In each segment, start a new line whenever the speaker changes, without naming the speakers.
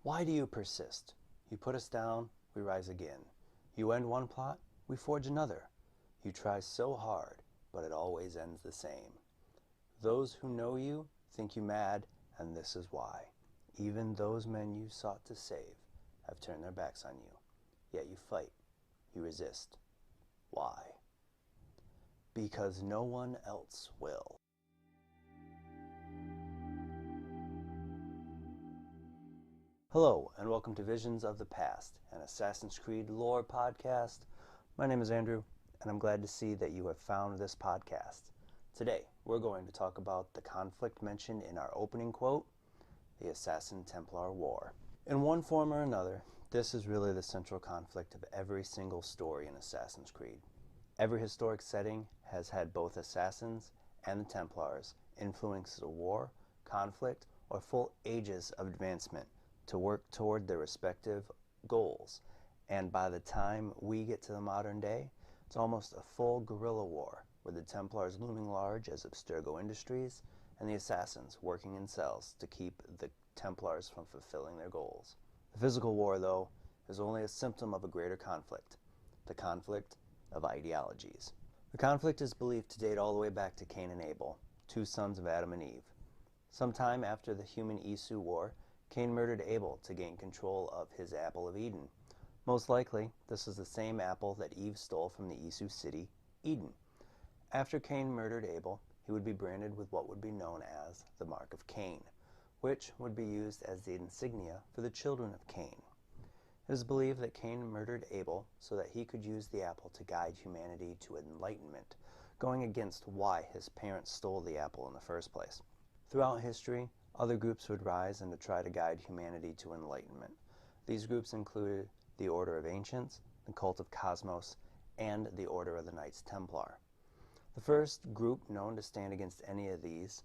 Why do you persist? You put us down, we rise again. You end one plot, we forge another. You try so hard, but it always ends the same. Those who know you think you mad, and this is why. Even those men you sought to save have turned their backs on you. Yet you fight, you resist. Why? Because no one else will. Hello, and welcome to Visions of the Past, an Assassin's Creed lore podcast. My name is Andrew, and I'm glad to see that you have found this podcast. Today, we're going to talk about the conflict mentioned in our opening quote, the Assassin-Templar War. In one form or another, this is really the central conflict of every single story in Assassin's Creed. Every historic setting has had both assassins and the Templars influence a war, conflict, or full ages of advancement to work toward their respective goals. And by the time we get to the modern day, it's almost a full guerrilla war, with the Templars looming large as Abstergo Industries and the assassins working in cells to keep the Templars from fulfilling their goals. The physical war, though, is only a symptom of a greater conflict, the conflict of ideologies. The conflict is believed to date all the way back to Cain and Abel, two sons of Adam and Eve. Sometime after the human-Isu war, Cain murdered Abel to gain control of his apple of Eden. Most likely, this is the same apple that Eve stole from the Isu city, Eden. After Cain murdered Abel, he would be branded with what would be known as the Mark of Cain, which would be used as the insignia for the children of Cain. It is believed that Cain murdered Abel so that he could use the apple to guide humanity to enlightenment, going against why his parents stole the apple in the first place. Throughout history, other groups would rise and to try to guide humanity to enlightenment. These groups included the Order of Ancients, the Cult of Cosmos, and the Order of the Knights Templar. The first group known to stand against any of these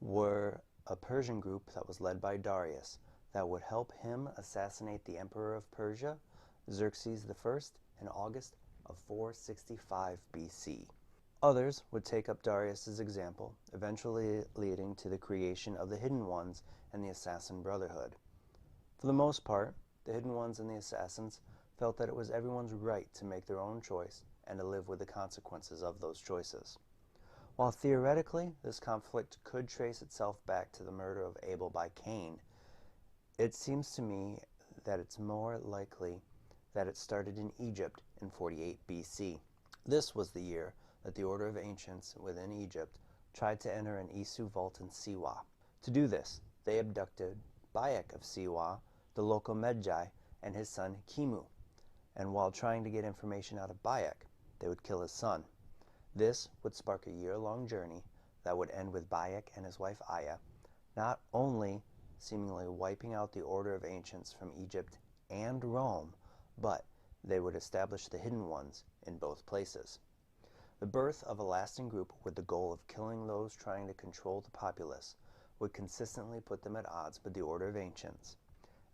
were a Persian group that was led by Darius that would help him assassinate the Emperor of Persia, Xerxes I, in August of 465 BC. Others would take up Darius's example, eventually leading to the creation of the Hidden Ones and the Assassin Brotherhood. For the most part, the Hidden Ones and the Assassins felt that it was everyone's right to make their own choice and to live with the consequences of those choices. While theoretically this conflict could trace itself back to the murder of Abel by Cain, it seems to me that it's more likely that it started in Egypt in 48 BC. This was the year that the Order of Ancients within Egypt tried to enter an Isu vault in Siwa. To do this, they abducted Bayek of Siwa, the local Medjay, and his son Kimu. And while trying to get information out of Bayek, they would kill his son. This would spark a year-long journey that would end with Bayek and his wife Aya not only seemingly wiping out the Order of Ancients from Egypt and Rome, but they would establish the Hidden Ones in both places. The birth of a lasting group with the goal of killing those trying to control the populace would consistently put them at odds with the Order of Ancients.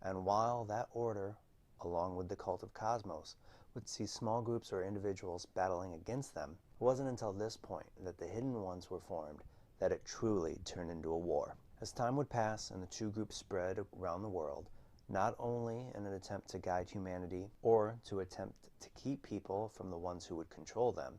And while that order, along with the Cult of Cosmos, would see small groups or individuals battling against them, it wasn't until this point that the Hidden Ones were formed that it truly turned into a war. As time would pass and the two groups spread around the world, not only in an attempt to guide humanity or to attempt to keep people from the ones who would control them,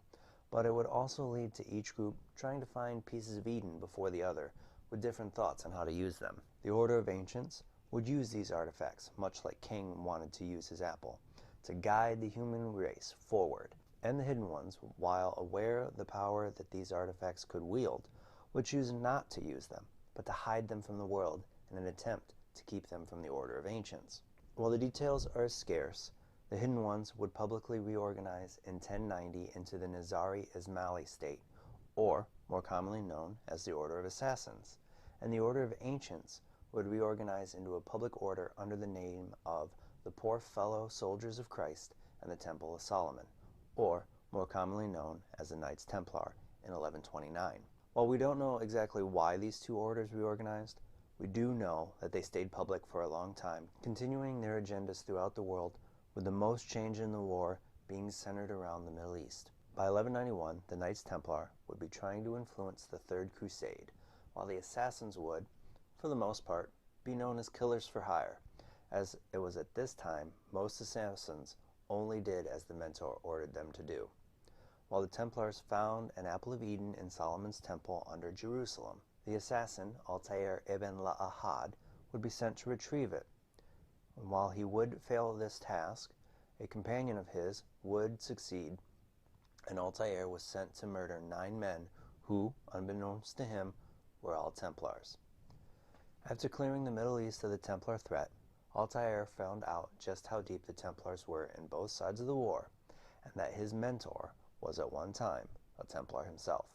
but it would also lead to each group trying to find pieces of Eden before the other, with different thoughts on how to use them. The Order of Ancients would use these artifacts, much like Cain wanted to use his apple, to guide the human race forward. And the Hidden Ones, while aware of the power that these artifacts could wield, would choose not to use them, but to hide them from the world in an attempt to keep them from the Order of Ancients. While the details are scarce, the Hidden Ones would publicly reorganize in 1090 into the Nizari Ismaili state, or more commonly known as the Order of Assassins, and the Order of Ancients would reorganize into a public order under the name of the Poor Fellow Soldiers of Christ and the Temple of Solomon, or more commonly known as the Knights Templar in 1129. While we don't know exactly why these two orders reorganized, we do know that they stayed public for a long time, continuing their agendas throughout the world, with the most change in the war being centered around the Middle East. By 1191, the Knights Templar would be trying to influence the Third Crusade, while the Assassins would, for the most part, be known as killers for hire, as it was at this time most assassins only did as the mentor ordered them to do. While the Templars found an apple of Eden in Solomon's temple under Jerusalem, the assassin, Altair ibn La'ahad, would be sent to retrieve it. And while he would fail this task, a companion of his would succeed, and Altair was sent to murder 9 men who, unbeknownst to him, were all Templars. After clearing the Middle East of the Templar threat, Altair found out just how deep the Templars were in both sides of the war, and that his mentor was at one time a Templar himself.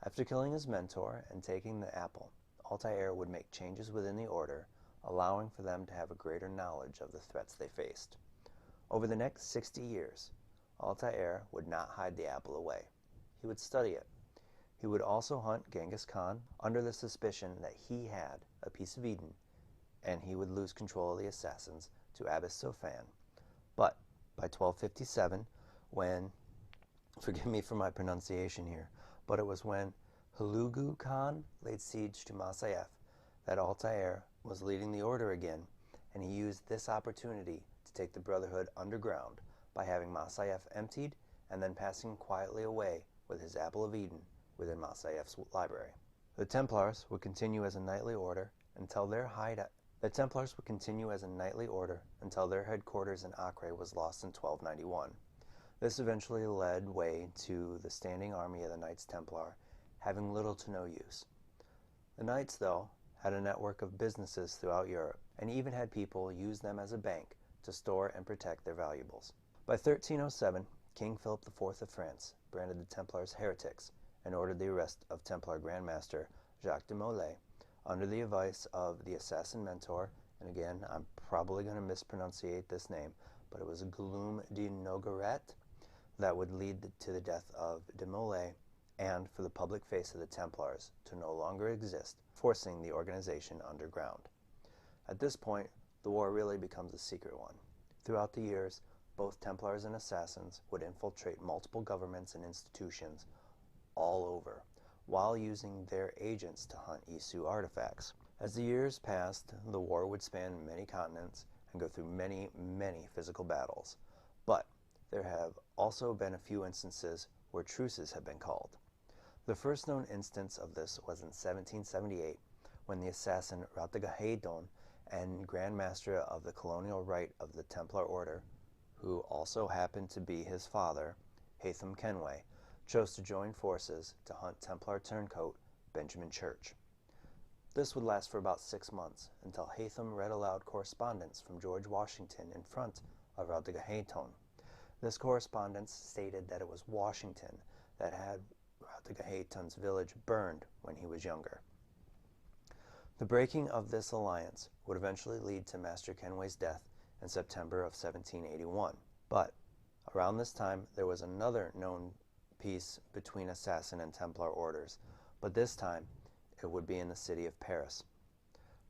After killing his mentor and taking the apple, Altair would make changes within the order, allowing for them to have a greater knowledge of the threats they faced. Over the next 60 years, Altair would not hide the apple away. He would study it. He would also hunt Genghis Khan under the suspicion that he had a piece of Eden, and he would lose control of the assassins to Abbas Sofan. But by 1257, when, forgive me for my pronunciation here, but it was when Hulagu Khan laid siege to Masyaf that Altair was leading the order again, and he used this opportunity to take the Brotherhood underground by having Masyaf emptied and then passing quietly away with his apple of Eden within Masyaf's library. The Templars would continue as a knightly order until their headquarters in Acre was lost in 1291. This eventually led way to the standing army of the Knights Templar having little to no use. The Knights, though, had a network of businesses throughout Europe and even had people use them as a bank to store and protect their valuables. By 1307, King Philip IV of France branded the Templars heretics and ordered the arrest of Templar Grandmaster Jacques de Molay under the advice of the assassin mentor, and again, I'm probably going to mispronunciate this name, but it was Guillaume de Nogaret, that would lead to the death of de Molay and for the public face of the Templars to no longer exist, forcing the organization underground. At this point, the war really becomes a secret one. Throughout the years, both Templars and Assassins would infiltrate multiple governments and institutions all over, while using their agents to hunt Isu artifacts. As the years passed, the war would span many continents and go through many, many physical battles. But there have also been a few instances where truces have been called. The first known instance of this was in 1778, when the assassin Ratagahaton and Grand Master of the Colonial Rite of the Templar Order, who also happened to be his father, Haytham Kenway, chose to join forces to hunt Templar turncoat Benjamin Church. This would last for about 6 months, until Haytham read aloud correspondence from George Washington in front of Ratagahaton. This correspondence stated that it was Washington that had Ratagahaton's village burned when he was younger. The breaking of this alliance would eventually lead to Master Kenway's death in September of 1781. But around this time, there was another known peace between Assassin and Templar orders, but this time it would be in the city of Paris,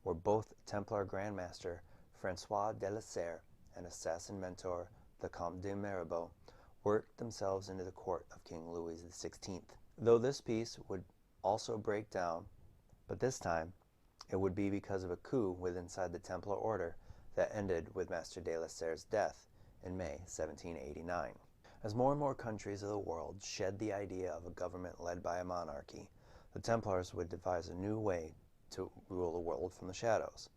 where both Templar Grandmaster Francois de la Serre and Assassin mentor the Comte de Mirabeau worked themselves into the court of King Louis XVI. Though this peace would also break down, but this time it would be because of a coup within inside the Templar Order that ended with Master de la Serre's death in May 1789. As more and more countries of the world shed the idea of a government led by a monarchy, the Templars would devise a new way to rule the world from the shadows.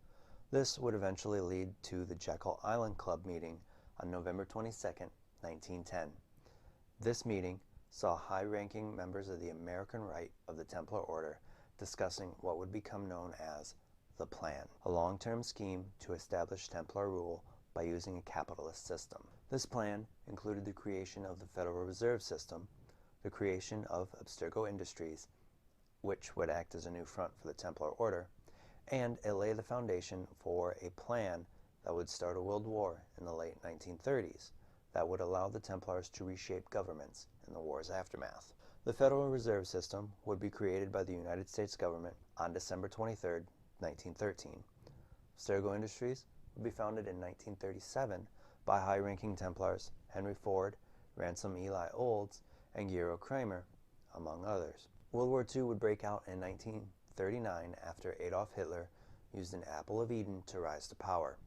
This would eventually lead to the Jekyll Island Club meeting on November 22, 1910. This meeting saw high-ranking members of the American Rite of the Templar Order discussing what would become known as the Plan, a long-term scheme to establish Templar rule by using a capitalist system. This plan included the creation of the Federal Reserve System, the creation of Abstergo Industries, which would act as a new front for the Templar Order, and it laid the foundation for a plan that would start a world war in the late 1930s that would allow the Templars to reshape governments in the war's aftermath. The Federal Reserve System would be created by the United States government on December 23, 1913. Abstergo Industries would be founded in 1937 by high-ranking Templars Henry Ford, Ransom Eli Olds, and Gero Kramer, among others. World War II would break out in 1939 after Adolf Hitler used an apple of Eden to rise to power.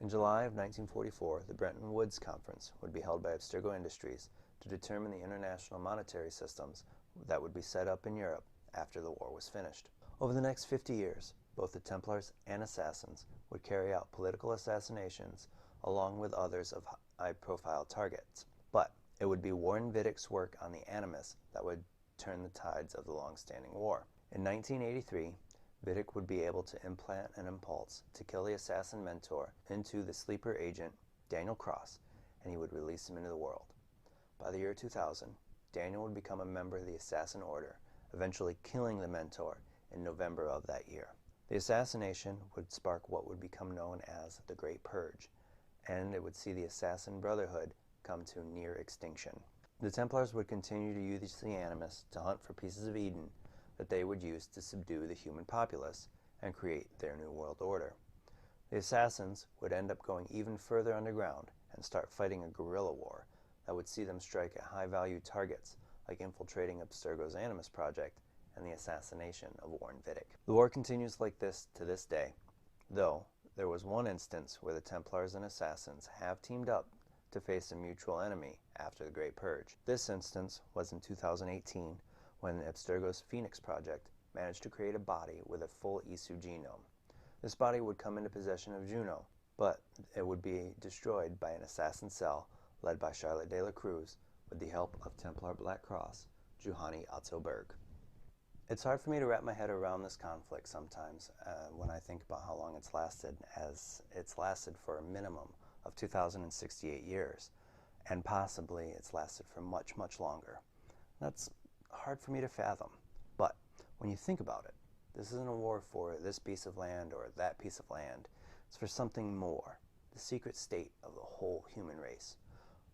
In July of 1944, the Bretton Woods Conference would be held by Abstergo Industries to determine the international monetary systems that would be set up in Europe after the war was finished. Over the next 50 years, both the Templars and Assassins would carry out political assassinations along with others of high-profile targets. But it would be Warren Vidick's work on the Animus that would turn the tides of the long-standing war. In 1983, Vidick would be able to implant an impulse to kill the assassin mentor into the sleeper agent Daniel Cross, and he would release him into the world. By the year 2000, Daniel would become a member of the Assassin Order, eventually killing the mentor in November of that year. The assassination would spark what would become known as the Great Purge, and it would see the Assassin Brotherhood come to near extinction. The Templars would continue to use the Animus to hunt for pieces of Eden that they would use to subdue the human populace and create their new world order. The Assassins would end up going even further underground and start fighting a guerrilla war that would see them strike at high-value targets like infiltrating Abstergo's Animus project and the assassination of Warren Vidick. The war continues like this to this day, though there was one instance where the Templars and Assassins have teamed up to face a mutual enemy after the Great Purge. This instance was in 2018 when Abstergo's Phoenix project managed to create a body with a full Isu genome. This body would come into possession of Juno, but it would be destroyed by an assassin cell led by Charlotte de la Cruz with the help of Templar Black Cross, Juhani Otzoberg. It's hard for me to wrap my head around this conflict sometimes when I think about how long it's lasted, as it's lasted for a minimum of 2,068 years, and possibly it's lasted for much, much longer. That's hard for me to fathom, but when you think about it, this isn't a war for this piece of land or that piece of land. It's for something more, the secret state of the whole human race.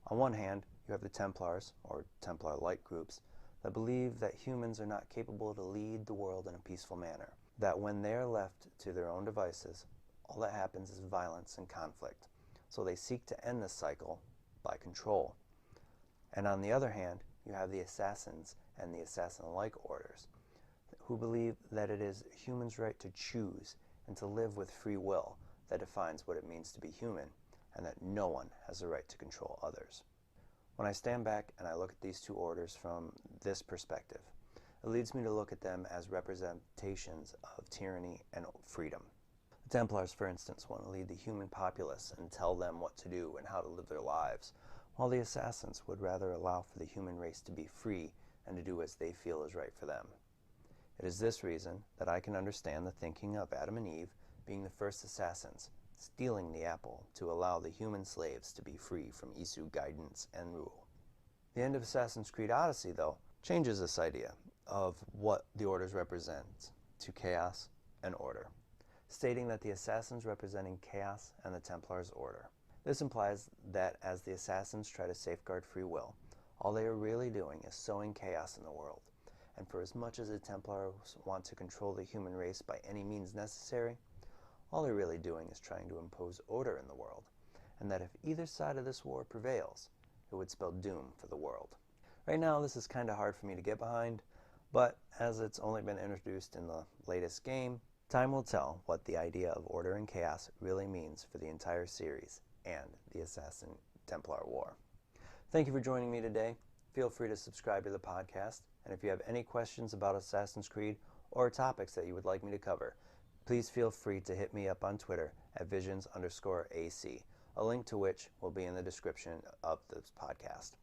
On one hand, you have the Templars, or Templar-like groups, that believe that humans are not capable to lead the world in a peaceful manner, that when they are left to their own devices, all that happens is violence and conflict. So they seek to end this cycle by control. And on the other hand, you have the Assassins and the Assassin-like orders, who believe that it is humans' right to choose and to live with free will that defines what it means to be human, and that no one has the right to control others. When I stand back and I look at these two orders from this perspective, it leads me to look at them as representations of tyranny and freedom. The Templars, for instance, want to lead the human populace and tell them what to do and how to live their lives, while the Assassins would rather allow for the human race to be free and to do as they feel is right for them. It is this reason that I can understand the thinking of Adam and Eve being the first assassins, stealing the apple to allow the human slaves to be free from Isu guidance and rule. The end of Assassin's Creed Odyssey, though, changes this idea of what the orders represent to chaos and order, stating that the Assassins representing chaos and the Templars order. This implies that as the Assassins try to safeguard free will, all they are really doing is sowing chaos in the world, and for as much as the Templars want to control the human race by any means necessary, all they're really doing is trying to impose order in the world, and that if either side of this war prevails, it would spell doom for the world. Right now, this is kind of hard for me to get behind, but as it's only been introduced in the latest game, time will tell what the idea of order and chaos really means for the entire series and the Assassin-Templar War. Thank you for joining me today. Feel free to subscribe to the podcast, and if you have any questions about Assassin's Creed or topics that you would like me to cover, please feel free to hit me up on Twitter at visions_AC, a link to which will be in the description of this podcast.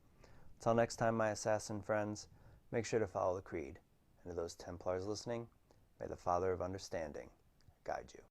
Until next time, my assassin friends, make sure to follow the creed. And to those Templars listening, may the Father of Understanding guide you.